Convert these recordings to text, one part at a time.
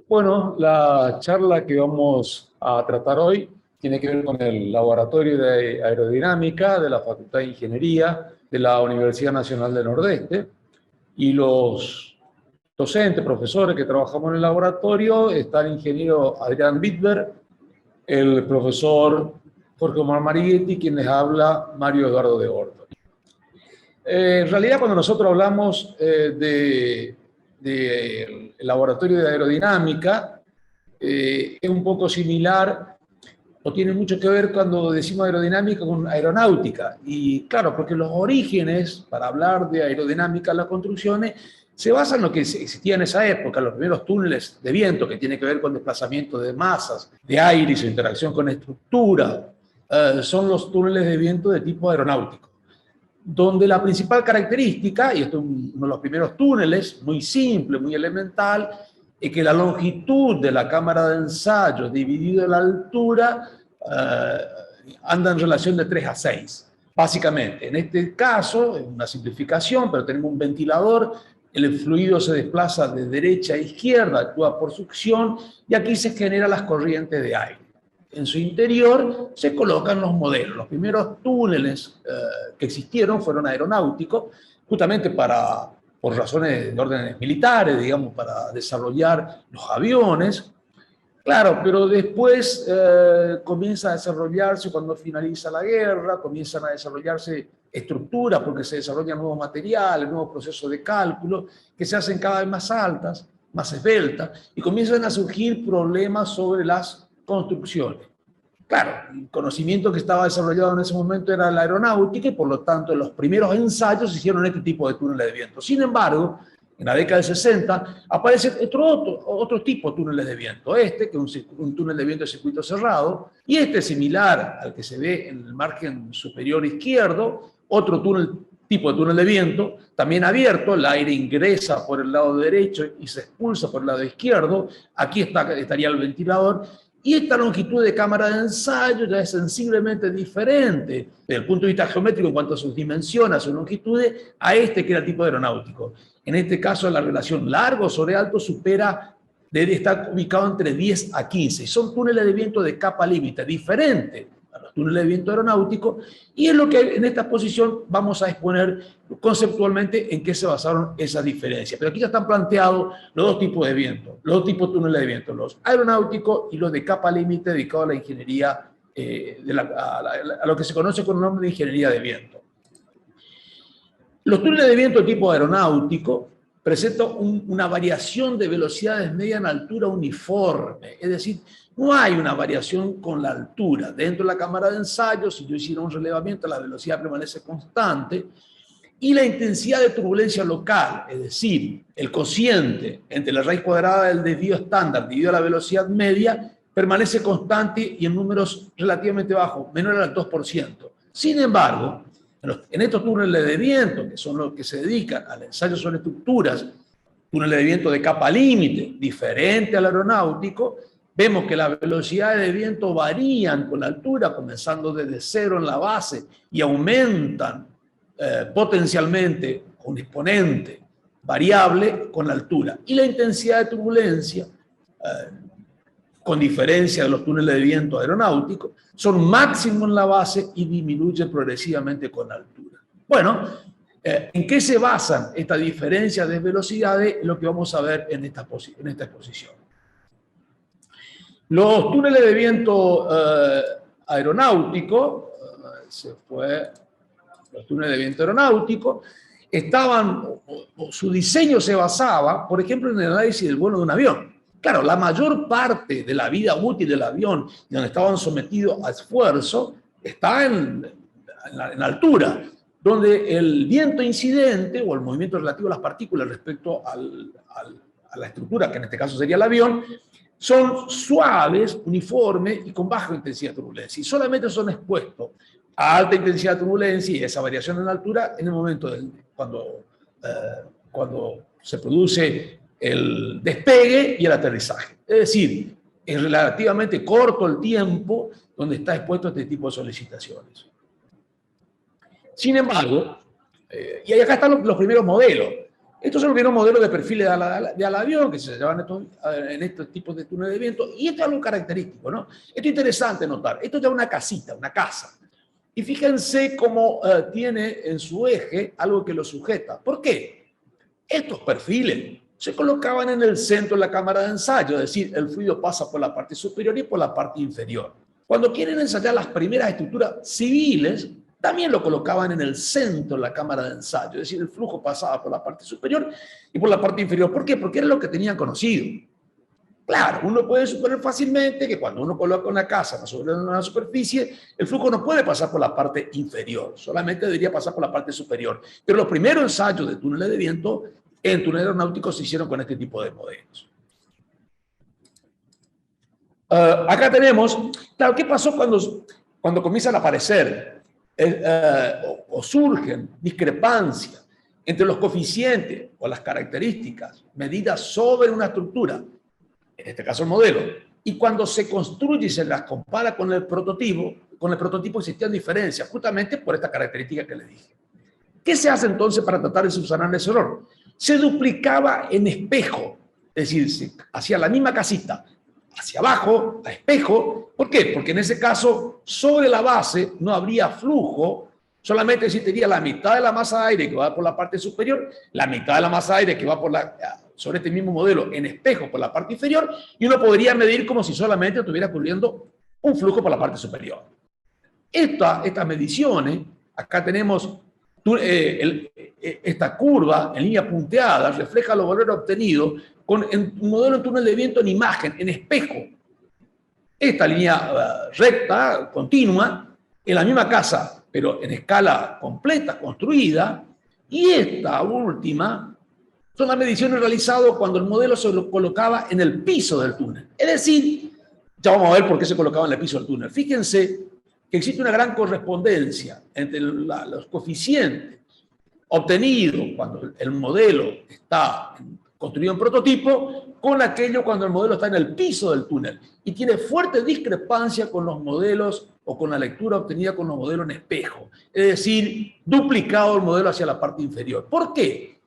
Bueno, la charla que vamos a tratar hoy tiene que ver con el Laboratorio de Aerodinámica de la Facultad de Ingeniería de la Universidad Nacional del Nordeste. Y los docentes, profesores que trabajamos en el laboratorio está el ingeniero Adrián Wittberg, el profesor Jorge Omar Marighetti, quien les habla Mario Eduardo de Orto. En realidad, cuando nosotros hablamos del laboratorio de aerodinámica, es un poco similar o tiene mucho que ver cuando decimos aerodinámica con aeronáutica. Y claro, porque los orígenes para hablar de aerodinámica en las construcciones se basan en lo que existía en esa época, los primeros túneles de viento, que tiene que ver con desplazamiento de masas, de aire y su interacción con estructura. Son los túneles de viento de tipo aeronáutico, donde la principal característica, y esto es uno de los primeros túneles, muy simple, muy elemental, es que la longitud de la cámara de ensayo dividido en la altura anda en relación de 3 a 6, básicamente. En este caso, es una simplificación, pero tenemos un ventilador, el fluido se desplaza de derecha a izquierda, actúa por succión, y aquí se generan las corrientes de aire. En su interior se colocan los modelos. Los primeros túneles que existieron fueron aeronáuticos, justamente por razones de órdenes militares, digamos, para desarrollar los aviones. Claro, pero después comienza a desarrollarse, cuando finaliza la guerra, comienzan a desarrollarse estructuras porque se desarrollan nuevos materiales, nuevos procesos de cálculo que se hacen cada vez más altas, más esbeltas, y comienzan a surgir problemas sobre las construcciones. Claro, el conocimiento que estaba desarrollado en ese momento era la aeronáutica y por lo tanto los primeros ensayos hicieron este tipo de túneles de viento. Sin embargo, en la década del 60 aparece otro tipo de túneles de viento. Este, que es un túnel de viento de circuito cerrado, y este similar al que se ve en el margen superior izquierdo, otro tipo de túnel de viento, también abierto, el aire ingresa por el lado derecho y se expulsa por el lado izquierdo. Aquí estaría el ventilador. Y esta longitud de cámara de ensayo ya es sensiblemente diferente desde el punto de vista geométrico en cuanto a sus dimensiones, a sus longitudes, a este que era tipo aeronáutico. En este caso, la relación largo sobre alto debe estar ubicado entre 10 a 15. Son túneles de viento de capa límite, diferente a los túneles de viento aeronáuticos, y es lo que en esta exposición vamos a exponer conceptualmente en qué se basaron esas diferencias. Pero aquí ya están planteados los dos tipos de viento, los dos tipos de túneles de viento, los aeronáuticos y los de capa límite dedicados a la ingeniería, a lo que se conoce con el nombre de ingeniería de viento. Los túneles de viento de tipo aeronáutico presentan una variación de velocidades media en altura uniforme, es decir, no hay una variación con la altura. Dentro de la cámara de ensayo, si yo hiciera un relevamiento, la velocidad permanece constante y la intensidad de turbulencia local, es decir, el cociente entre la raíz cuadrada del desvío estándar dividido a la velocidad media, permanece constante y en números relativamente bajos, menor al 2%. Sin embargo, en estos túneles de viento, que son los que se dedican al ensayo sobre estructuras, túneles de viento de capa límite, diferente al aeronáutico, vemos que las velocidades de viento varían con la altura, comenzando desde cero en la base y aumentan potencialmente con un exponente variable con la altura. Y la intensidad de turbulencia, con diferencia de los túneles de viento aeronáuticos, son máximos en la base y disminuyen progresivamente con la altura. Bueno, ¿en qué se basan estas diferencias de velocidades? Lo que vamos a ver en esta exposición. Los túneles de viento aeronáutico, los túneles de viento aeronáutico, su diseño se basaba, por ejemplo, en el análisis del vuelo de un avión. Claro, la mayor parte de la vida útil del avión, donde estaban sometidos a esfuerzo, está en la altura, donde el viento incidente o el movimiento relativo a las partículas respecto a la estructura, que en este caso sería el avión, son suaves, uniformes y con baja intensidad de turbulencia. Y solamente son expuestos a alta intensidad de turbulencia y esa variación en la altura en el momento cuando se produce el despegue y el aterrizaje. Es decir, es relativamente corto el tiempo donde está expuesto a este tipo de solicitaciones. Sin embargo, y acá están los primeros modelos. Estos son los modelos de perfiles de ala avión que se llevan en estos tipos de túneles de viento. Y esto es algo característico, ¿no? Esto es interesante notar. Esto es ya una casita, una casa. Y fíjense cómo tiene en su eje algo que lo sujeta. ¿Por qué? Estos perfiles se colocaban en el centro de la cámara de ensayo, es decir, el fluido pasa por la parte superior y por la parte inferior. Cuando quieren ensayar las primeras estructuras civiles, también lo colocaban en el centro de la cámara de ensayo, es decir, el flujo pasaba por la parte superior y por la parte inferior. ¿Por qué? Porque era lo que tenían conocido. Claro, uno puede suponer fácilmente que cuando uno coloca una casa sobre una superficie, el flujo no puede pasar por la parte inferior, solamente debería pasar por la parte superior. Pero los primeros ensayos de túneles de viento en túneles aeronáuticos se hicieron con este tipo de modelos. Acá tenemos, claro, ¿qué pasó cuando comienzan a aparecer o surgen discrepancias entre los coeficientes o las características medidas sobre una estructura, en este caso el modelo, y cuando se construye y se las compara con el prototipo existían diferencias, justamente por esta característica que les dije. ¿Qué se hace entonces para tratar de subsanar ese error? Se duplicaba en espejo, es decir, se hacía la misma casita, hacia abajo, a espejo. ¿Por qué? Porque en ese caso, sobre la base no habría flujo, solamente existiría la mitad de la masa de aire que va por la parte superior, la mitad de la masa de aire que va sobre este mismo modelo en espejo por la parte inferior, y uno podría medir como si solamente estuviera ocurriendo un flujo por la parte superior. Estas mediciones, acá tenemos esta curva en línea punteada, refleja los valores obtenidos con un modelo en túnel de viento en imagen, en espejo. Esta línea recta, continua, en la misma casa, pero en escala completa, construida, y esta última son las mediciones realizadas cuando el modelo se lo colocaba en el piso del túnel. Es decir, ya vamos a ver por qué se colocaba en el piso del túnel. Fíjense que existe una gran correspondencia entre los coeficientes obtenidos cuando el modelo está construido en prototipo con aquello cuando el modelo está en el piso del túnel, y tiene fuerte discrepancia con los modelos o con la lectura obtenida con los modelos en espejo, es decir, duplicado el modelo hacia la parte inferior. ¿Por qué?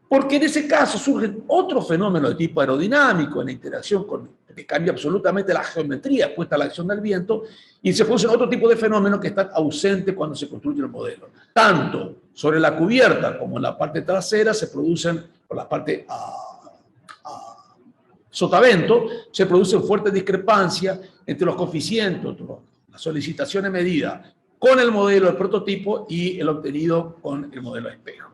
Porque en ese caso surgen otros fenómenos de tipo aerodinámico en la interacción que cambia absolutamente la geometría puesta a la acción del viento, y se producen otro tipo de fenómenos que están ausentes cuando se construye el modelo. Tanto sobre la cubierta como en la parte trasera se producen, por la parte sotavento, se producen fuertes discrepancias entre los coeficientes, las solicitaciones medidas con el modelo, el prototipo, y el obtenido con el modelo espejo.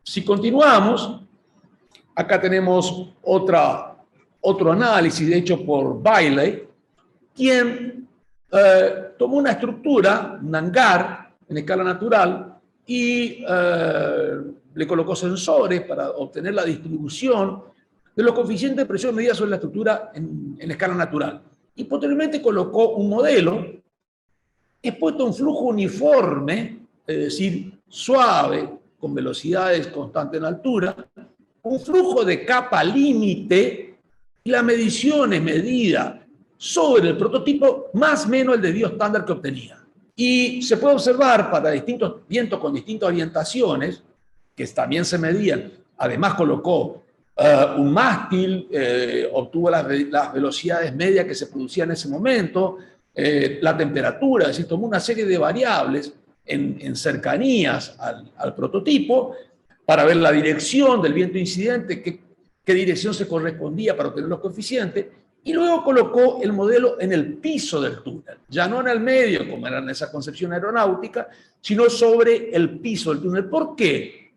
Si continuamos, acá tenemos otro análisis hecho por Bailey, quien tomó una estructura, un hangar en escala natural, y le colocó sensores para obtener la distribución de los coeficientes de presión medidas sobre la estructura en escala natural. Y posteriormente colocó un modelo expuesto a un flujo uniforme, es decir, suave, con velocidades constantes en altura, un flujo de capa límite, y las mediciones medidas sobre el prototipo más o menos el desvío estándar que obtenía. Y se puede observar para distintos vientos con distintas orientaciones, que también se medían. Además colocó un mástil, obtuvo las velocidades medias que se producían en ese momento, la temperatura, es decir, tomó una serie de variables en cercanías al prototipo para ver la dirección del viento incidente, qué dirección se correspondía para obtener los coeficientes, y luego colocó el modelo en el piso del túnel, ya no en el medio, como era en esa concepción aeronáutica, sino sobre el piso del túnel. ¿Por qué?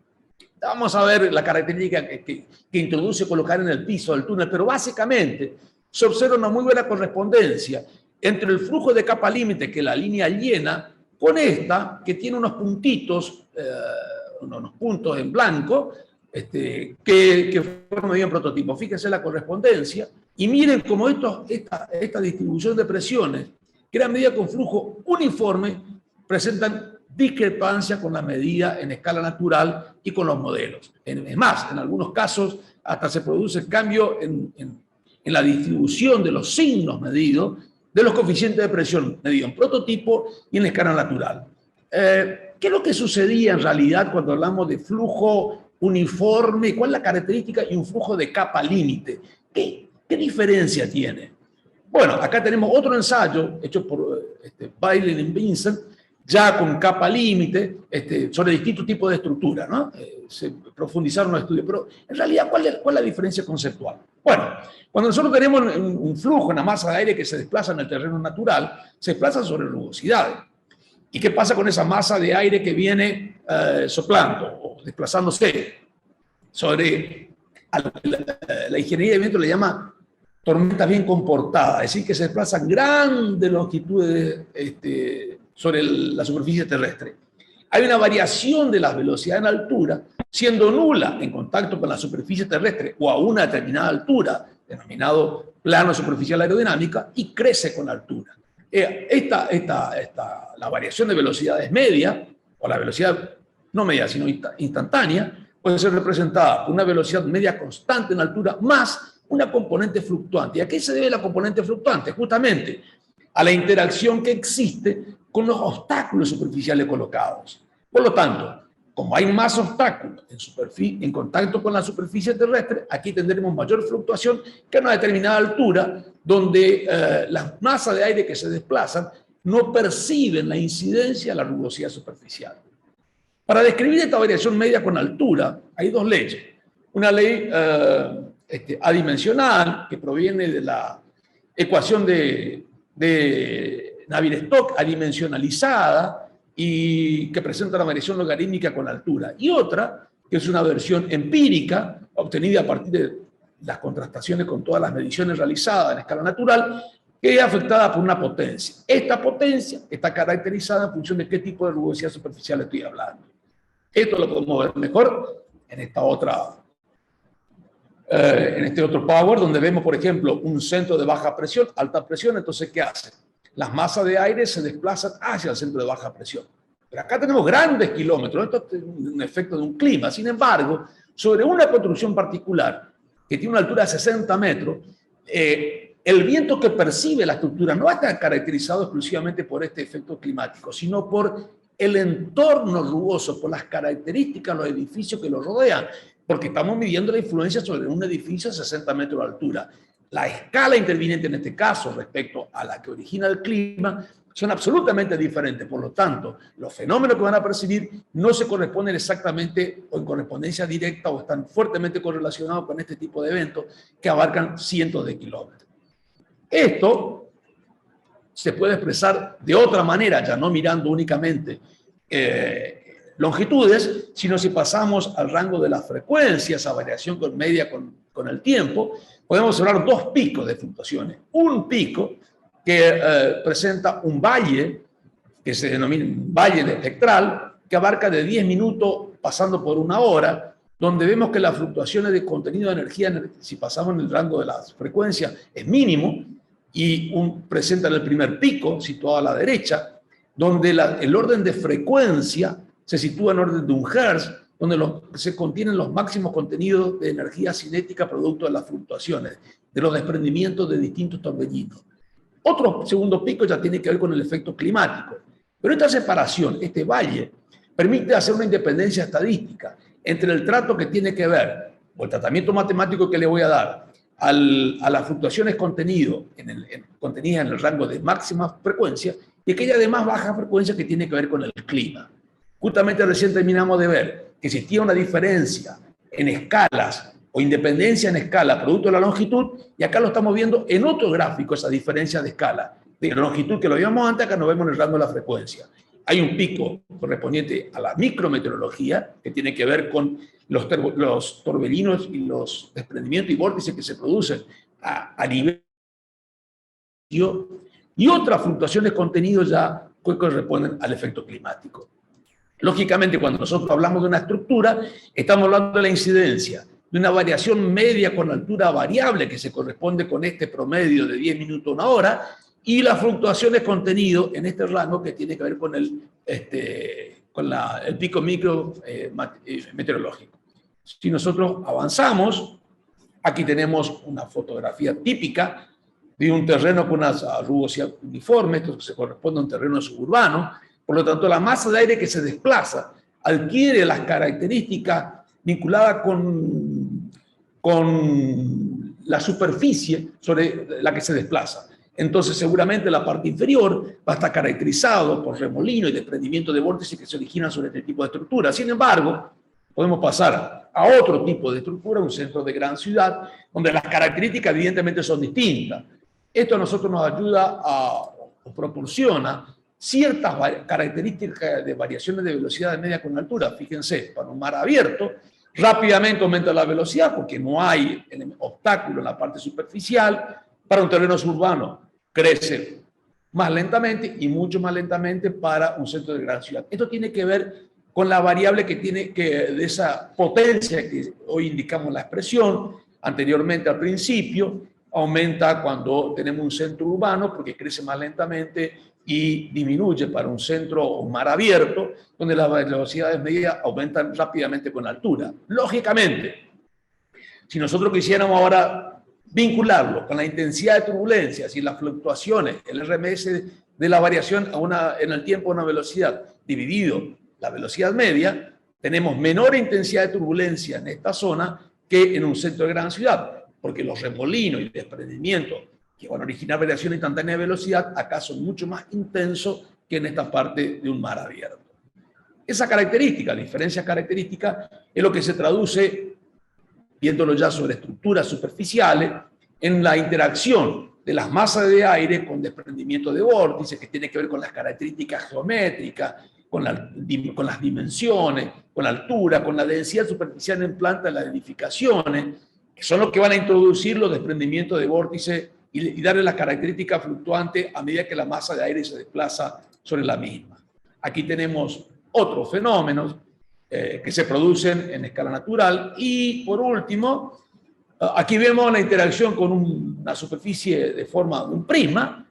Vamos a ver la característica que introduce colocar en el piso del túnel, pero básicamente se observa una muy buena correspondencia entre el flujo de capa límite, que es la línea llena, con esta, que tiene unos puntitos, unos puntos en blanco, que fueron medidos en prototipo. Fíjense la correspondencia, y miren cómo esta distribución de presiones, que eran medidas con flujo uniforme, presentan discrepancia con la medida en escala natural y con los modelos. Es más, en algunos casos hasta se produce cambio en la distribución de los signos medidos, de los coeficientes de presión medidos en prototipo y en escala natural. ¿qué es lo que sucedía en realidad cuando hablamos de flujo uniforme? ¿Cuál es la característica y un flujo de capa límite? ¿Qué diferencia tiene? Bueno, acá tenemos otro ensayo hecho por Bailey y Vincent, ya con capa límite, sobre distintos tipos de estructuras, ¿no? Se profundizaron los estudios, pero en realidad, ¿cuál es la diferencia conceptual? Bueno, cuando nosotros tenemos un flujo, una masa de aire que se desplaza en el terreno natural, se desplaza sobre rugosidades. ¿Y qué pasa con esa masa de aire que viene soplando o desplazándose sobre la ingeniería de viento le llama tormentas bien comportadas, es decir, que se desplazan grandes longitudes sobre la superficie terrestre? Hay una variación de las velocidades en altura, siendo nula en contacto con la superficie terrestre o a una determinada altura, denominado plano superficial aerodinámica, y crece con altura. La variación de velocidad es media, o la velocidad no media, sino instantánea, puede ser representada por una velocidad media constante en altura más una componente fluctuante. ¿Y a qué se debe la componente fluctuante? Justamente a la interacción que existe con los obstáculos superficiales colocados. Por lo tanto, como hay más obstáculos en contacto con la superficie terrestre, aquí tendremos mayor fluctuación que a una determinada altura, donde las masas de aire que se desplazan no perciben la incidencia de la rugosidad superficial. Para describir esta variación media con altura, hay dos leyes. Una ley adimensional, que proviene de la ecuación de Navier-Stokes adimensionalizada y que presenta la variación logarítmica con altura. Y otra, que es una versión empírica, obtenida a partir de las contrastaciones con todas las mediciones realizadas en escala natural, que es afectada por una potencia. Esta potencia está caracterizada en función de qué tipo de rugosidad superficial estoy hablando. Esto lo podemos ver mejor en esta otra, en este otro power, donde vemos, por ejemplo, un centro de baja presión, alta presión. Entonces, ¿qué hace? Las masas de aire se desplazan hacia el centro de baja presión. Pero acá tenemos grandes kilómetros, esto es un efecto de un clima. Sin embargo, sobre una construcción particular, que tiene una altura de 60 metros, el viento que percibe la estructura no está caracterizado exclusivamente por este efecto climático, sino por el entorno rugoso, por las características de los edificios que lo rodean, porque estamos midiendo la influencia sobre un edificio a 60 metros de altura. La escala interviniente en este caso respecto a la que origina el clima son absolutamente diferentes. Por lo tanto, los fenómenos que van a percibir no se corresponden exactamente o en correspondencia directa o están fuertemente correlacionados con este tipo de eventos que abarcan cientos de kilómetros. Esto se puede expresar de otra manera, ya no mirando únicamente longitudes, sino si pasamos al rango de las frecuencias, a variación con media con el tiempo, podemos observar dos picos de fluctuaciones. Un pico que presenta un valle, que se denomina valle espectral, que abarca de 10 minutos pasando por una hora, donde vemos que las fluctuaciones de contenido de energía, si pasamos en el rango de las frecuencias, es mínimo, y presenta el primer pico, situado a la derecha, donde el orden de frecuencia se sitúa en orden de 1 Hz, donde se contienen los máximos contenidos de energía cinética producto de las fluctuaciones, de los desprendimientos de distintos torbellinos. Otro segundo pico ya tiene que ver con el efecto climático. Pero esta separación, este valle, permite hacer una independencia estadística entre el trato que tiene que ver, o el tratamiento matemático que le voy a dar, a las fluctuaciones contenidas en el rango de máxima frecuencia y aquella de más baja frecuencia que tiene que ver con el clima. Justamente recién terminamos de ver que existía una diferencia en escalas o independencia en escala producto de la longitud, y acá lo estamos viendo en otro gráfico, esa diferencia de escala. De longitud que lo vimos antes, acá nos vemos en el rango de la frecuencia. Hay un pico correspondiente a la micrometeorología, que tiene que ver con los torbellinos y los desprendimientos y vórtices que se producen a nivel. Y otras fluctuaciones de contenido ya que corresponden al efecto climático. Lógicamente, cuando nosotros hablamos de una estructura, estamos hablando de la incidencia, de una variación media con altura variable que se corresponde con este promedio de 10 minutos a una hora, y las fluctuaciones contenido en este rango que tiene que ver con el pico micro meteorológico. Si nosotros avanzamos, aquí tenemos una fotografía típica de un terreno con una rugosidad uniforme, esto se corresponde a un terreno suburbano, Por lo tanto, la masa de aire que se desplaza adquiere las características vinculadas con la superficie sobre la que se desplaza. Entonces, seguramente la parte inferior va a estar caracterizado por remolino y desprendimiento de vórtices que se originan sobre este tipo de estructura. Sin embargo, podemos pasar a otro tipo de estructura, un centro de gran ciudad, donde las características evidentemente son distintas. Esto a nosotros nos ayuda o proporciona ciertas características de variaciones de velocidad de media con altura. Fíjense, para un mar abierto, rápidamente aumenta la velocidad porque no hay obstáculo en la parte superficial. Para un terreno suburbano crece más lentamente y mucho más lentamente para un centro de gran ciudad. Esto tiene que ver con la variable que tiene de esa potencia que hoy indicamos en la expresión, anteriormente al principio, aumenta cuando tenemos un centro urbano porque crece más lentamente y disminuye para un centro o mar abierto, donde las velocidades medias aumentan rápidamente con la altura. Lógicamente, si nosotros quisiéramos ahora vincularlo con la intensidad de turbulencias y las fluctuaciones, el RMS de la variación en el tiempo a una velocidad dividido la velocidad media, tenemos menor intensidad de turbulencia en esta zona que en un centro de gran ciudad, porque los remolinos y desprendimientos que van a originar variación instantánea de velocidad acá son mucho más intensos que en esta parte de un mar abierto. Esa característica, la diferencia característica, es lo que se traduce, viéndolo ya sobre estructuras superficiales, en la interacción de las masas de aire con desprendimiento de vórtices, que tiene que ver con las características geométricas, con las dimensiones, con la altura, con la densidad superficial en planta de las edificaciones, que son los que van a introducir los desprendimientos de vórtices y darle las características fluctuantes a medida que la masa de aire se desplaza sobre la misma. Aquí tenemos otros fenómenos que se producen en escala natural. Y por último, aquí vemos la interacción con una superficie de forma de un prisma,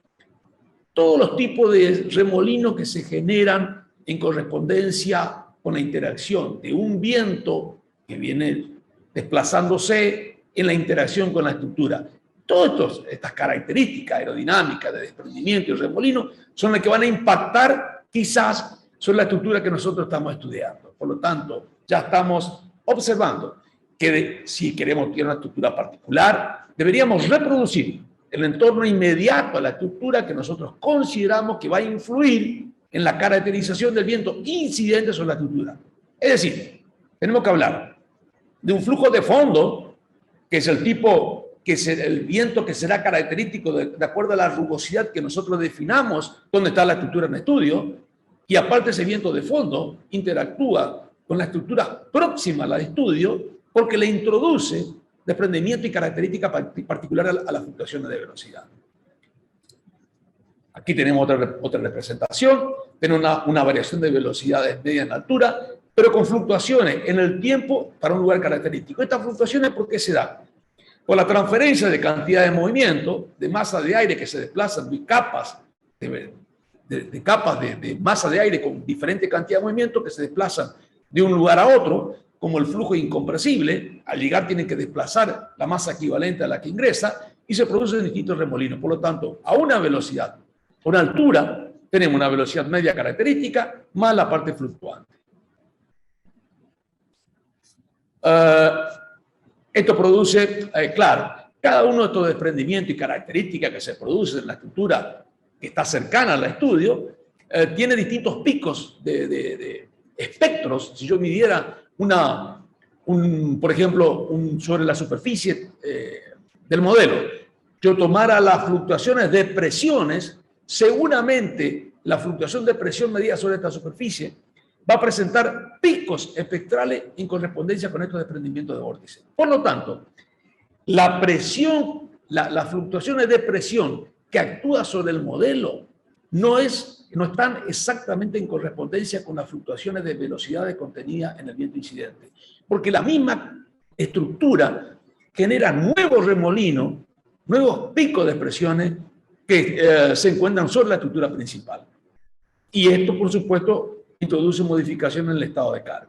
todos los tipos de remolinos que se generan en correspondencia con la interacción de un viento que viene desplazándose en la interacción con la estructura. Todas estas características aerodinámicas de desprendimiento y remolino son las que van a impactar quizás sobre la estructura que nosotros estamos estudiando. Por lo tanto, ya estamos observando que si queremos tener una estructura particular, deberíamos reproducir el entorno inmediato a la estructura que nosotros consideramos que va a influir en la caracterización del viento incidente sobre la estructura. Es decir, tenemos que hablar de un flujo de fondo, que es el tipo, el viento que será característico de acuerdo a la rugosidad que nosotros definamos donde está la estructura en estudio. Y aparte ese viento de fondo interactúa con la estructura próxima a la de estudio porque le introduce desprendimiento y característica particular a las fluctuaciones de velocidad. Aquí tenemos otra representación, tenemos una variación de velocidades media en altura, pero con fluctuaciones en el tiempo para un lugar característico. Estas fluctuaciones, ¿por qué se dan? Por la transferencia de cantidad de movimiento, de masa de aire que se desplazan de capas de masa de aire con diferente cantidad de movimiento que se desplazan de un lugar a otro, como el flujo incompresible. Al llegar tienen que desplazar la masa equivalente a la que ingresa y se producen distintos remolinos. Por lo tanto, a una velocidad, a una altura, tenemos una velocidad media característica más la parte fluctuante. Esto produce, claro, cada uno de estos desprendimientos y características que se producen en la estructura que está cercana al estudio, tiene distintos picos de espectros. Si yo midiera por ejemplo, sobre la superficie del modelo, yo tomara las fluctuaciones de presiones, seguramente la fluctuación de presión medida sobre esta superficie va a presentar picos espectrales en correspondencia con estos desprendimientos de vórtices. Por lo tanto, la presión, las fluctuaciones de presión que actúa sobre el modelo no están exactamente en correspondencia con las fluctuaciones de velocidades contenidas en el viento incidente. Porque la misma estructura genera nuevos remolinos, nuevos picos de presiones que se encuentran sobre la estructura principal. Y esto, por supuesto, introduce modificaciones en el estado de carga.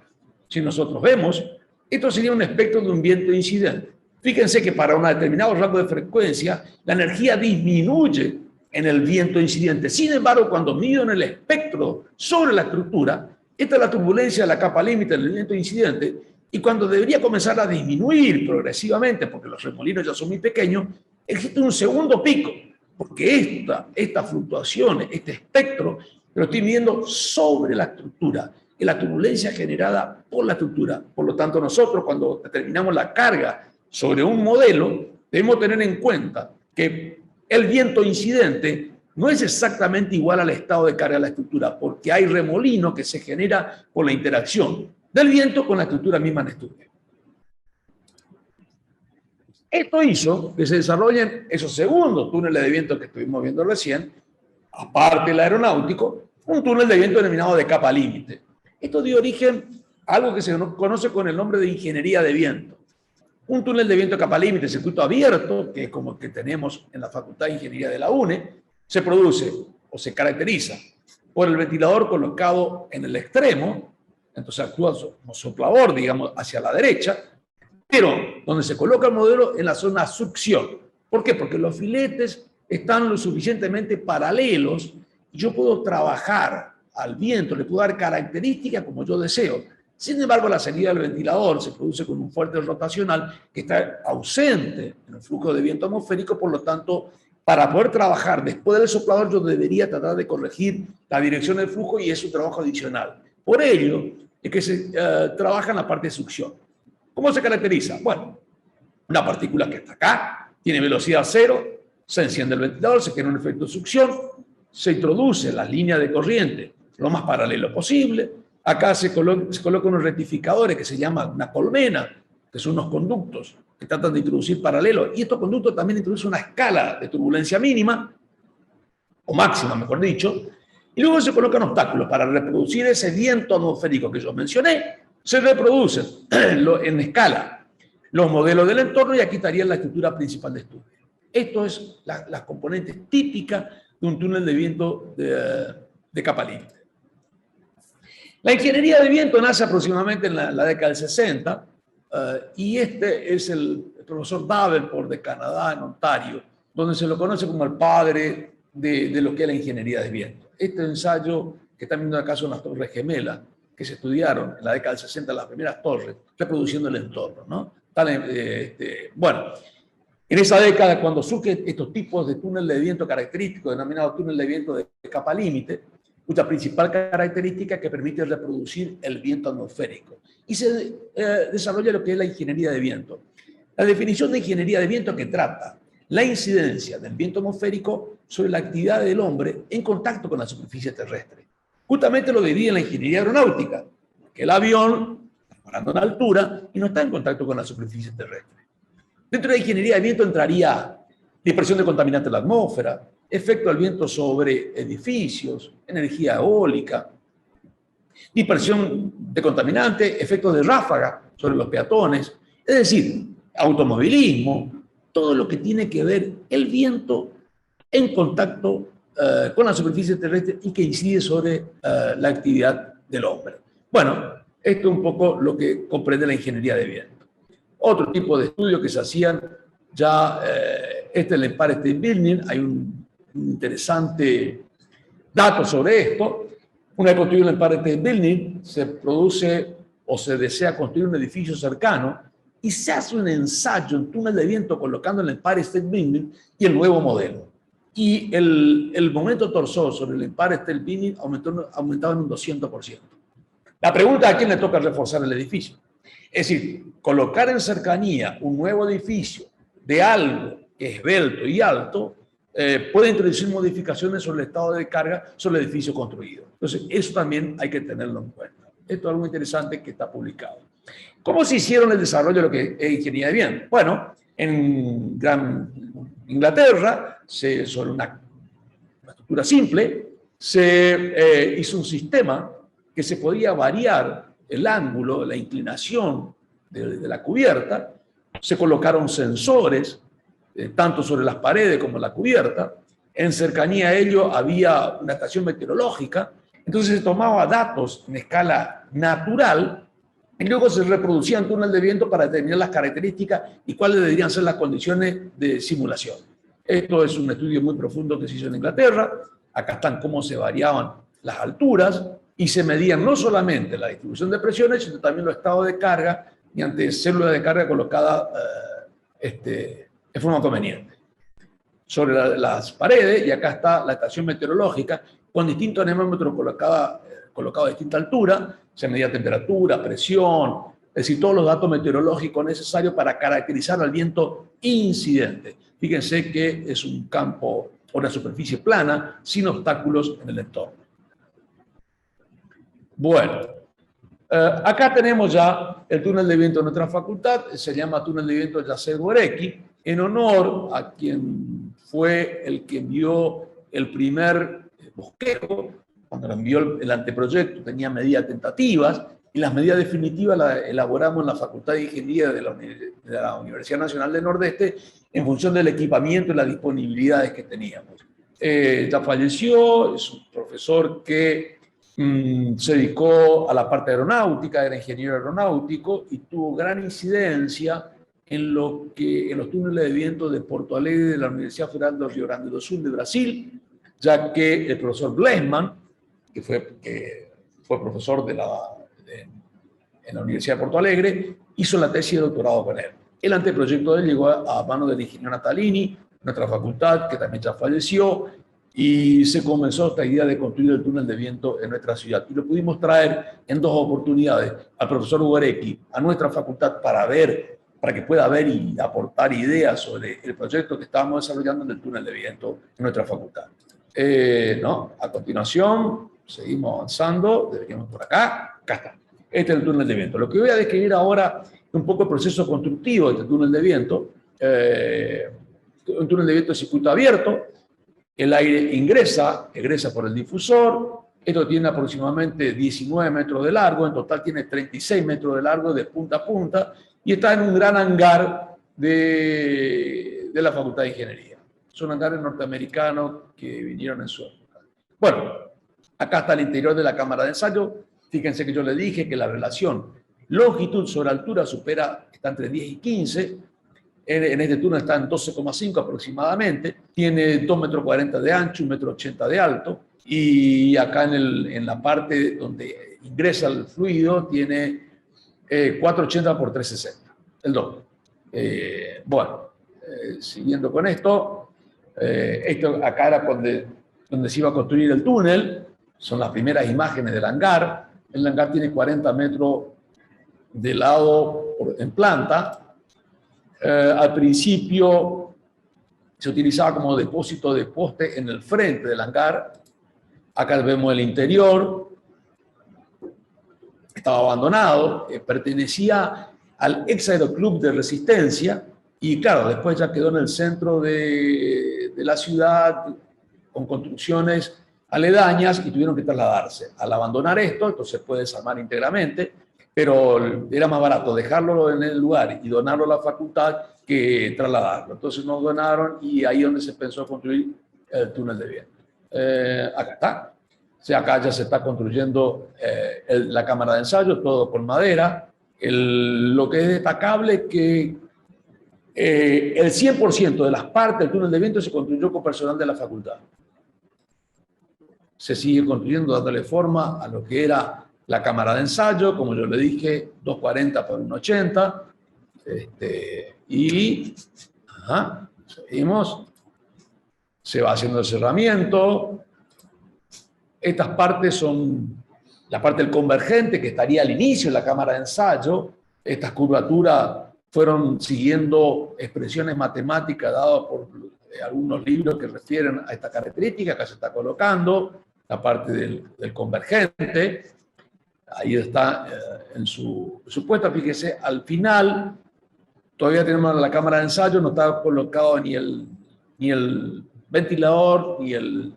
Si nosotros vemos, esto sería un espectro de un viento incidente. Fíjense que para un determinado rango de frecuencia, la energía disminuye en el viento incidente. Sin embargo, cuando mido en el espectro sobre la estructura, esta es la turbulencia de la capa límite del viento incidente, y cuando debería comenzar a disminuir progresivamente, porque los remolinos ya son muy pequeños, existe un segundo pico, porque estas fluctuaciones, este espectro, lo estoy midiendo sobre la estructura, y la turbulencia generada por la estructura. Por lo tanto, nosotros cuando determinamos la carga sobre un modelo, debemos tener en cuenta que el viento incidente no es exactamente igual al estado de carga de la estructura, porque hay remolino que se genera por la interacción del viento con la estructura misma en estudio. Esto hizo que se desarrollen esos segundos túneles de viento que estuvimos viendo recién, aparte del aeronáutico, un túnel de viento denominado de capa límite. Esto dio origen a algo que se conoce con el nombre de ingeniería de viento. Un túnel de viento de capa límite, circuito abierto, que es como el que tenemos en la Facultad de Ingeniería de la UNE, se produce o se caracteriza por el ventilador colocado en el extremo, entonces actúa como soplador, digamos, hacia la derecha, pero donde se coloca el modelo en la zona succión. ¿Por qué? Porque los filetes están lo suficientemente paralelos y yo puedo trabajar al viento, le puedo dar características como yo deseo. Sin embargo, la salida del ventilador se produce con un fuerte rotacional que está ausente en el flujo de viento atmosférico, por lo tanto, para poder trabajar después del soplador, yo debería tratar de corregir la dirección del flujo y es un trabajo adicional. Por ello, es que se trabaja en la parte de succión. ¿Cómo se caracteriza? Bueno, una partícula que está acá, tiene velocidad cero, se enciende el ventilador, se genera un efecto de succión, se introduce las líneas de corriente lo más paralelo posible. Acá se colocan unos rectificadores que se llaman una colmena, que son unos conductos que tratan de introducir paralelo. Y estos conductos también introducen una escala de turbulencia mínima, o máxima, mejor dicho. Y luego se colocan obstáculos para reproducir ese viento atmosférico que yo mencioné. Se reproducen en escala los modelos del entorno y aquí estaría la estructura principal de estudio. Esto es las componentes típicas de un túnel de viento de capa límite. La ingeniería de viento nace aproximadamente en la década del 60 y este es el profesor Davenport de Canadá, en Ontario, donde se lo conoce como el padre de lo que es la ingeniería de viento. Este ensayo que están viendo acá son las torres gemelas que se estudiaron en la década del 60, las primeras torres, reproduciendo el entorno, ¿no? Bueno, en esa década, cuando surgen estos tipos de túnel de viento característicos, denominados túnel de viento de capa límite, cuya principal característica es que permite reproducir el viento atmosférico. Y se desarrolla lo que es la ingeniería de viento. La definición de ingeniería de viento que trata la incidencia del viento atmosférico sobre la actividad del hombre en contacto con la superficie terrestre. Justamente lo divide en la ingeniería aeronáutica, que el avión está volando en altura y no está en contacto con la superficie terrestre. Dentro de la ingeniería de viento entraría dispersión de contaminantes en la atmósfera, efecto del viento sobre edificios, energía eólica, dispersión de contaminantes, efectos de ráfaga sobre los peatones, es decir, automovilismo, todo lo que tiene que ver el viento en contacto con la superficie terrestre y que incide sobre la actividad del hombre. Bueno, esto es un poco lo que comprende la ingeniería de viento. Otro tipo de estudios que se hacían ya, este es el Empire State Building, hay un interesante dato sobre esto. Una vez construido el Empire State Building, se produce o se desea construir un edificio cercano y se hace un ensayo en túnel de viento colocando el Empire State Building y el nuevo modelo. Y el momento torsor sobre el Empire State Building aumentaba en un 200%. La pregunta es a quién le toca reforzar el edificio. Es decir, colocar en cercanía un nuevo edificio de algo que es esbelto y alto puede introducir modificaciones sobre el estado de carga sobre el edificio construido. Entonces, eso también hay que tenerlo en cuenta. Esto es algo interesante que está publicado. ¿Cómo se hicieron el desarrollo de lo que es ingeniería de viento? Bueno, en Gran Inglaterra, sobre una estructura simple, se hizo un sistema que se podía variar el ángulo, la inclinación de la cubierta, se colocaron sensores, tanto sobre las paredes como en la cubierta, en cercanía a ello había una estación meteorológica, entonces se tomaba datos en escala natural y luego se reproducían túneles de viento para determinar las características y cuáles deberían ser las condiciones de simulación. Esto es un estudio muy profundo que se hizo en Inglaterra. Acá están cómo se variaban las alturas y se medían no solamente la distribución de presiones, sino también los estados de carga mediante células de carga colocadas de forma conveniente sobre las paredes. Y acá está la estación meteorológica con distintos anemómetros colocados a distinta altura. Se medía temperatura, presión, es decir, todos los datos meteorológicos necesarios para caracterizar al viento incidente. Fíjense que es un campo, una superficie plana, sin obstáculos en el entorno. Bueno, acá tenemos ya el túnel de viento de nuestra facultad, se llama túnel de viento Yasser Gorecki, en honor a quien fue el que envió el primer bosquejo. Cuando lo envió el anteproyecto tenía medidas tentativas, y las medidas definitivas las elaboramos en la Facultad de Ingeniería de la Universidad Nacional del Nordeste en función del equipamiento y las disponibilidades que teníamos. Ya falleció, es un profesor que se dedicó a la parte aeronáutica, era ingeniero aeronáutico y tuvo gran incidencia en los túneles de viento de Porto Alegre de la Universidad Federal do Rio Grande do Sul de Brasil, ya que el profesor Bleisman, que fue profesor en la Universidad de Porto Alegre, hizo la tesis de doctorado con él. El anteproyecto de él llegó a manos del ingeniero Natalini, nuestra facultad, que también ya falleció, y se comenzó esta idea de construir el túnel de viento en nuestra ciudad. Y lo pudimos traer en 2 oportunidades al profesor Gorecki a nuestra facultad para que pueda ver y aportar ideas sobre el proyecto que estábamos desarrollando en el túnel de viento en nuestra facultad. A continuación, seguimos avanzando, deberíamos por acá está. Este es el túnel de viento. Lo que voy a describir ahora es un poco el proceso constructivo de este túnel de viento. Un túnel de viento de circuito abierto. El aire egresa por el difusor. Esto tiene aproximadamente 19 metros de largo. En total tiene 36 metros de largo de punta a punta. Y está en un gran hangar de la Facultad de Ingeniería. Son hangares norteamericanos que vinieron en su época. Bueno, acá está el interior de la cámara de ensayo. Fíjense que yo le dije que la relación longitud sobre altura está entre 10 y 15. En este túnel está en 12,5 aproximadamente. Tiene 2,40 metros de ancho, 1,80 metros de alto. Y acá en la parte donde ingresa el fluido tiene 480 por 360, el doble. Siguiendo con esto acá era donde se iba a construir el túnel. Son las primeras imágenes del hangar. El hangar tiene 40 metros de lado en planta. Al principio se utilizaba como depósito de poste en el frente del hangar. Acá vemos el interior. Estaba abandonado, pertenecía al ex Aeroclub de Resistencia y claro, después ya quedó en el centro de la ciudad con construcciones aledañas y tuvieron que trasladarse. Al abandonar esto se puede desarmar íntegramente, pero era más barato dejarlo en el lugar y donarlo a la facultad que trasladarlo. Entonces nos donaron y ahí es donde se pensó construir el túnel de viento. Acá está. O sea, acá ya se está construyendo la cámara de ensayo, todo con madera. Lo que es destacable es que el 100% de las partes del túnel de viento se construyó con personal de la facultad. Se sigue construyendo, dándole forma a lo que era la cámara de ensayo, como yo le dije, 240 por 180. Seguimos. Se va haciendo el cerramiento. Estas partes son la parte del convergente, que estaría al inicio de la cámara de ensayo. Estas curvaturas fueron siguiendo expresiones matemáticas dadas por algunos libros que refieren a esta característica. Acá se está colocando la parte del convergente. Ahí está en su puesta. Fíjese, al final todavía tenemos la cámara de ensayo, no está colocado ni el ventilador ni el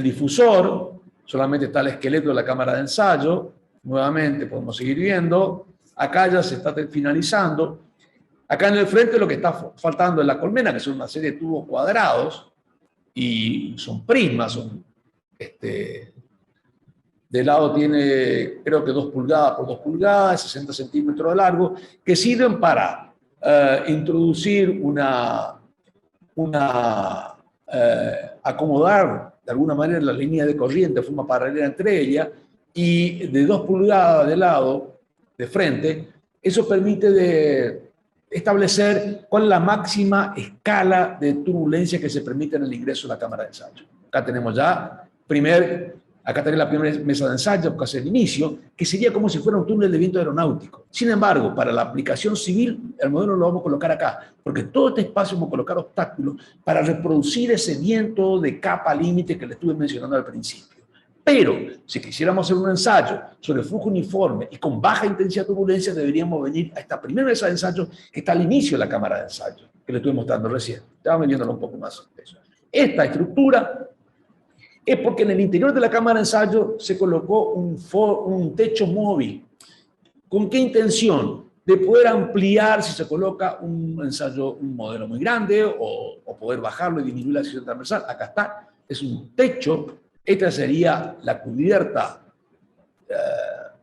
difusor. Solamente está el esqueleto de la cámara de ensayo. Nuevamente podemos seguir viendo. Acá ya se está finalizando. Acá en el frente lo que está faltando es la colmena, que son una serie de tubos cuadrados y son prismas. De lado tiene, creo que 2 pulgadas por 2 pulgadas, 60 centímetros de largo, que sirven para introducir una acomodar de alguna manera la línea de corriente de forma paralela entre ellas, y de 2 pulgadas de lado, de frente, eso permite establecer cuál es la máxima escala de turbulencia que se permite en el ingreso de la cámara de ensayo. Acá tenemos ya acá tenemos la primera mesa de ensayo, que es el inicio, que sería como si fuera un túnel de viento aeronáutico. Sin embargo, para la aplicación civil, el modelo lo vamos a colocar acá, porque todo este espacio vamos a colocar obstáculos para reproducir ese viento de capa límite que le estuve mencionando al principio. Pero, si quisiéramos hacer un ensayo sobre flujo uniforme y con baja intensidad de turbulencia, deberíamos venir a esta primera mesa de ensayo que está al inicio de la cámara de ensayo, que le estuve mostrando recién. Estamos viéndolo un poco más. Esta estructura es porque en el interior de la cámara de ensayo se colocó un techo móvil. ¿Con qué intención? De poder ampliar si se coloca un modelo muy grande o poder bajarlo y disminuir la sección transversal. Acá está, es un techo. Esta sería la cubierta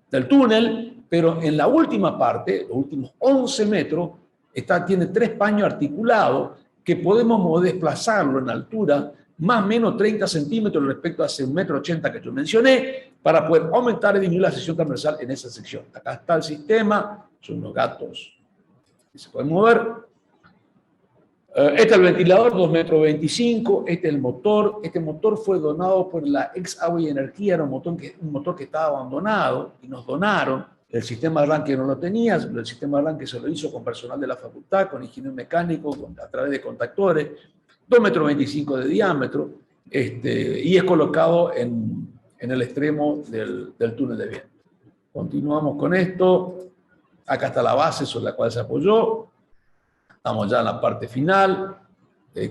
del túnel, pero en la última parte, los últimos 11 metros, tiene 3 paños articulados que podemos desplazarlo en altura más o menos 30 centímetros respecto a ese 1,80 m que yo mencioné, para poder aumentar y disminuir la sección transversal en esa sección. Acá está el sistema, son unos gatos que se pueden mover. Este es el ventilador, 2,25 m, este es el motor. Este motor fue donado por la ex Agua y Energía, era un motor que estaba abandonado y nos donaron. El sistema de arranque no lo tenía, el sistema de arranque se lo hizo con personal de la facultad, con ingeniero mecánico, a través de contactores, 2,25 m de diámetro, y es colocado en el extremo del túnel de viento. Continuamos con esto. Acá está la base sobre la cual se apoyó. Estamos ya en la parte final,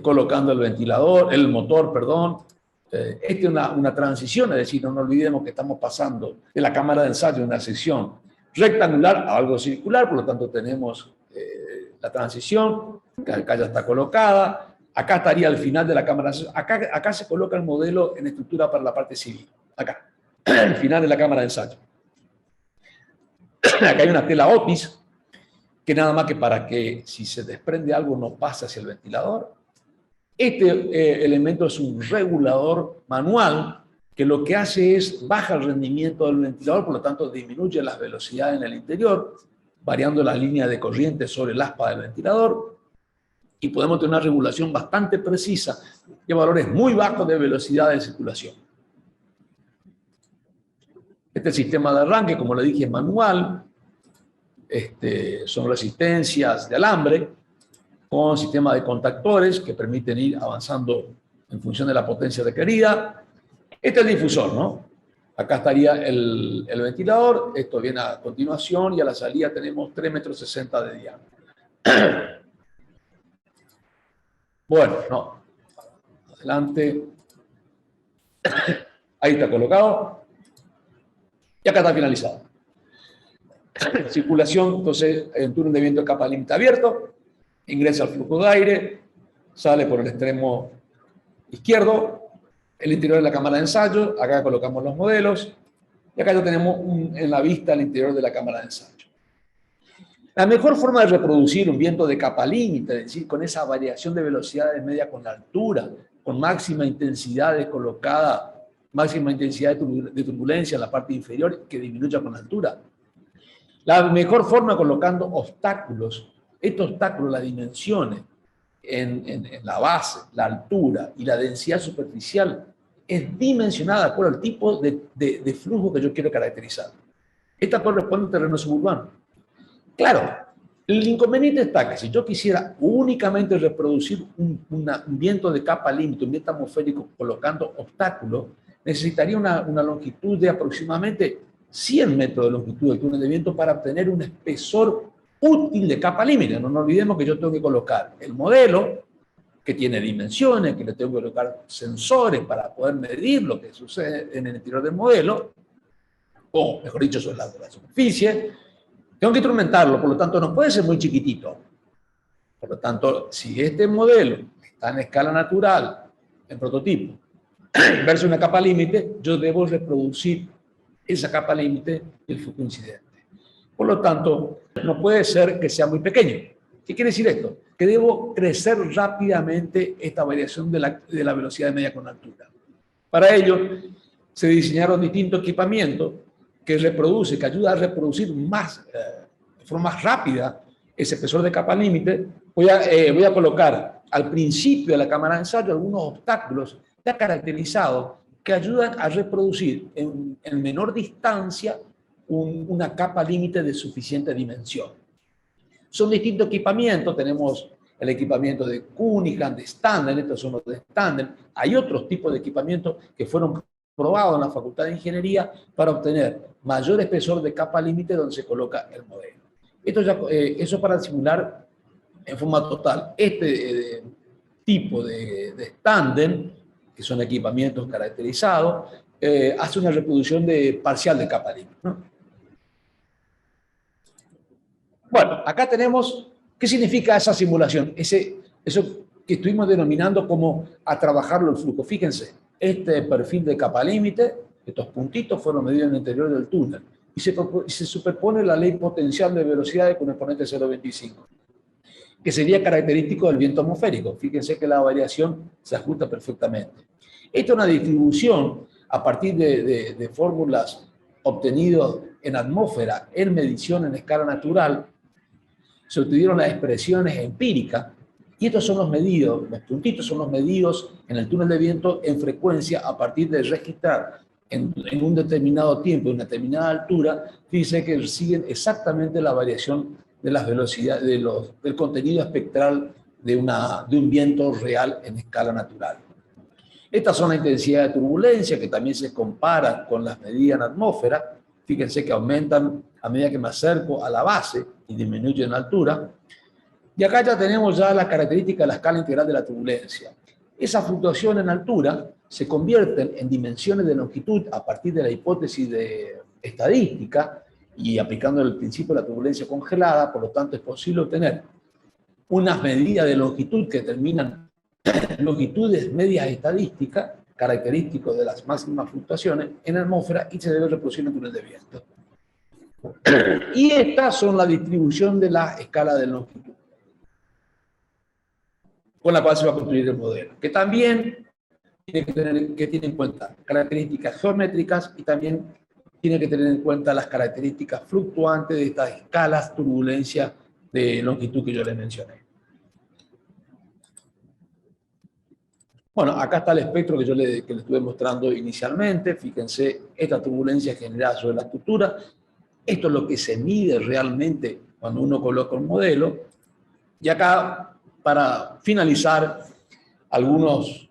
colocando el motor, perdón. Esta es una transición, es decir, no nos olvidemos que estamos pasando de la cámara de ensayo de una sección rectangular a algo circular, por lo tanto tenemos la transición, que acá ya está colocada. Acá estaría al final de la cámara de ensayo. Acá se coloca el modelo en estructura para la parte civil. Acá, al final de la cámara de ensayo. Acá hay una tela Otis, que nada más que para que si se desprende algo no pase hacia el ventilador. Este elemento es un regulador manual que lo que hace es baja el rendimiento del ventilador, por lo tanto disminuye las velocidades en el interior, variando la línea de corriente sobre el aspa del ventilador, y podemos tener una regulación bastante precisa de valores muy bajos de velocidad de circulación. Este sistema de arranque, como le dije, es manual. Son resistencias de alambre con sistema de contactores que permiten ir avanzando en función de la potencia requerida. Este es el difusor, ¿no? Acá estaría el ventilador. Esto viene a continuación y a la salida tenemos 3,60 m de diámetro. Bueno, no. Adelante. Ahí está colocado. Y acá está finalizado. Circulación, entonces, en túnel de viento de capa límite abierto, ingresa el flujo de aire, sale por el extremo izquierdo, el interior de la cámara de ensayo, acá colocamos los modelos, y acá ya tenemos en la vista el interior de la cámara de ensayo. La mejor forma de reproducir un viento de capa límite, es decir, con esa variación de velocidades media con la altura, con máxima intensidad colocada, máxima intensidad de turbulencia en la parte inferior que disminuya con la altura. La mejor forma colocando obstáculos, estos obstáculos, las dimensiones en la base, la altura y la densidad superficial, es dimensionada de acuerdo al tipo de flujo que yo quiero caracterizar. Esta corresponde a un terreno suburbano. Claro, el inconveniente está que si yo quisiera únicamente reproducir un viento de capa límite, un viento atmosférico colocando obstáculos, necesitaría una longitud de aproximadamente 100 metros de longitud del túnel de viento para obtener un espesor útil de capa límite. No nos olvidemos que yo tengo que colocar el modelo, que tiene dimensiones, que le tengo que colocar sensores para poder medir lo que sucede en el interior del modelo, o mejor dicho, sobre la superficie. Tengo que instrumentarlo, por lo tanto no puede ser muy chiquitito. Por lo tanto, si este modelo está en escala natural, en prototipo, versus una capa límite, yo debo reproducir esa capa límite del flujo incidente. Por lo tanto, no puede ser que sea muy pequeño. ¿Qué quiere decir esto? que debo crecer rápidamente esta variación de la velocidad media con altura. Para ello, se diseñaron distintos equipamientos que ayuda a reproducir de forma más rápida ese espesor de capa límite. Voy a colocar al principio de la cámara de ensayo algunos obstáculos ya caracterizados que ayudan a reproducir en menor distancia una capa límite de suficiente dimensión. Son distintos equipamientos, tenemos el equipamiento de Cunningham, de Standen, estos son los de Standen. Hay otros tipos de equipamientos que fueron probados en la Facultad de Ingeniería para obtener mayor espesor de capa límite donde se coloca el modelo. Eso para simular en forma total este tipo de Standen, que son equipamientos caracterizados, hace una reproducción parcial de capa límite, ¿no? Bueno, acá tenemos, ¿qué significa esa simulación? Eso que estuvimos denominando como a trabajarlo el flujo. Fíjense, este perfil de capa límite, estos puntitos fueron medidos en el interior del túnel y se superpone la ley potencial de velocidades con exponente 0.25, que sería característico del viento atmosférico. Fíjense que la variación se ajusta perfectamente. Esta es una distribución a partir de fórmulas obtenidas en atmósfera, en medición en escala natural. Se obtuvieron las expresiones empíricas y estos son los medidos, los puntitos son los medidos en el túnel de viento en frecuencia a partir de registrar en un determinado tiempo, en una determinada altura, dice que siguen exactamente la variación de las velocidades, del contenido espectral de un viento real en escala natural. Estas son las intensidades de turbulencia que también se comparan con las medidas en atmósfera. Fíjense que aumentan a medida que me acerco a la base y disminuyen en altura. Y acá ya tenemos la característica de la escala integral de la turbulencia. Esa fluctuación en altura se convierten en dimensiones de longitud a partir de la hipótesis de estadística y aplicando el principio de la turbulencia congelada. Por lo tanto, es posible obtener unas medidas de longitud que determinan longitudes medias estadísticas, característicos de las máximas fluctuaciones en la atmósfera, y se debe reproducir en el túnel de viento. Y estas son la distribución de la escala de longitud con la cual se va a construir el modelo, que también tiene que tener en cuenta características geométricas y también tiene que tener en cuenta las características fluctuantes de estas escalas turbulencia de longitud que yo les mencioné. Bueno, acá está el espectro que le estuve mostrando inicialmente. Fíjense, esta turbulencia generada sobre la estructura. Esto es lo que se mide realmente cuando uno coloca un modelo. Y acá, para finalizar, algunos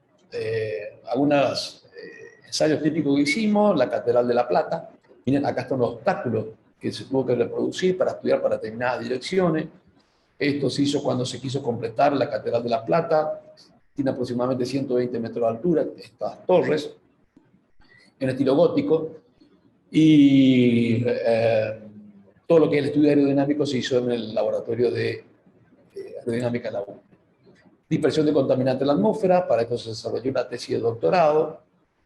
ensayos típicos que hicimos, la Catedral de La Plata. Miren, acá están los obstáculos que se tuvo que reproducir para estudiar para determinadas direcciones. Esto se hizo cuando se quiso completar la Catedral de La Plata. Tiene aproximadamente 120 metros de altura, estas torres, en estilo gótico. Y todo lo que es el estudio aerodinámico se hizo en el laboratorio de aerodinámica de la UNE. Dispersión de contaminantes en la atmósfera, para esto se desarrolló una tesis de doctorado.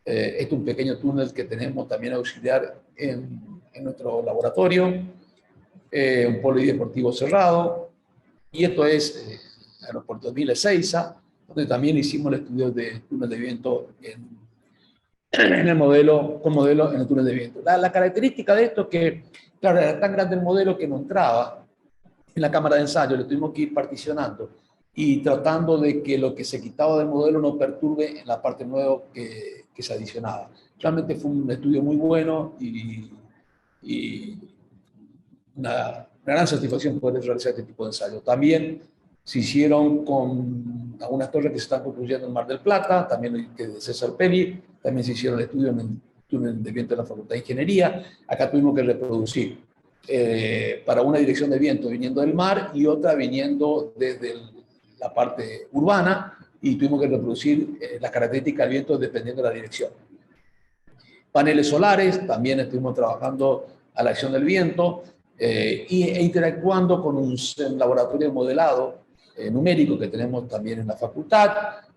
Este es un pequeño túnel que tenemos también auxiliar en nuestro laboratorio, un polideportivo cerrado, y esto es el aeropuerto de Vila Ezeiza, donde también hicimos el estudio de túnel de viento en el modelo en el túnel de viento. La característica de esto es que, claro, era tan grande el modelo que no entraba en la cámara de ensayo, le tuvimos que ir particionando y tratando de que lo que se quitaba del modelo no perturbe en la parte nueva que se adicionaba. Realmente fue un estudio muy bueno y una gran satisfacción poder realizar este tipo de ensayo. También se hicieron con algunas torres que se están construyendo en Mar del Plata, también de César Peli, también se hicieron estudios en el túnel de viento de la Facultad de Ingeniería. Acá tuvimos que reproducir para una dirección de viento viniendo del mar y otra viniendo desde la parte urbana, y tuvimos que reproducir las características del viento dependiendo de la dirección. Paneles solares, también estuvimos trabajando a la acción del viento e interactuando con un laboratorio de modelado numérico que tenemos también en la facultad,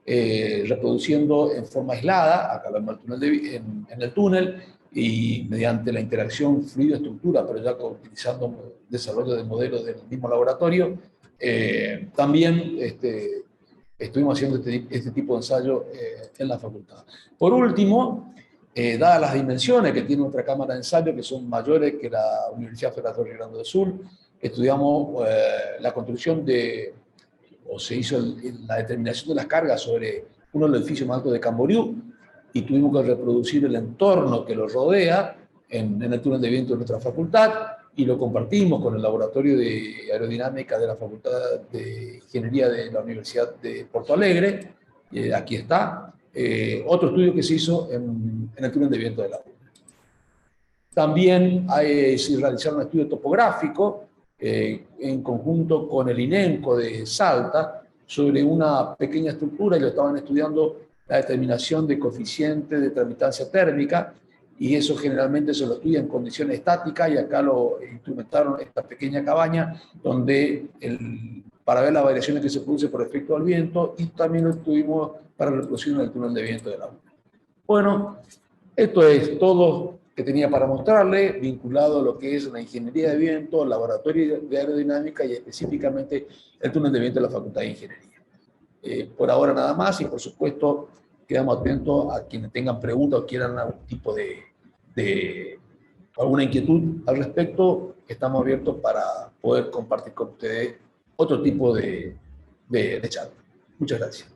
reproduciendo en forma aislada, acá vemos el túnel en el túnel, y mediante la interacción fluido-estructura, pero ya utilizando desarrollo de modelos del mismo laboratorio, También estuvimos haciendo este tipo de ensayo en la facultad. Por último, dadas las dimensiones que tiene nuestra cámara de ensayo, que son mayores que la Universidad Federal de Río Grande do Sul, estudiamos la construcción o se hizo la determinación de las cargas sobre uno de los edificios más altos de Camboriú, y tuvimos que reproducir el entorno que lo rodea en el túnel de viento de nuestra facultad, y lo compartimos con el laboratorio de aerodinámica de la Facultad de Ingeniería de la Universidad de Porto Alegre. Aquí está. Otro estudio que se hizo en el túnel de viento de la UNA. También se realizaron un estudio topográfico en conjunto con el INEMCO de Salta sobre una pequeña estructura, y lo estaban estudiando la determinación de coeficiente de transmitancia térmica, y eso generalmente se lo estudia en condiciones estáticas, y acá lo instrumentaron esta pequeña cabaña donde para ver las variaciones que se producen por efecto del viento, y también lo estuvimos para la reproducción del túnel de viento de la UNA. Bueno, esto es todo que tenía para mostrarle, vinculado a lo que es la ingeniería de viento, el laboratorio de aerodinámica y específicamente el túnel de viento de la Facultad de Ingeniería. Por ahora nada más, y por supuesto quedamos atentos a quienes tengan preguntas o quieran algún tipo de alguna inquietud al respecto. Estamos abiertos para poder compartir con ustedes otro tipo de charla. Muchas gracias.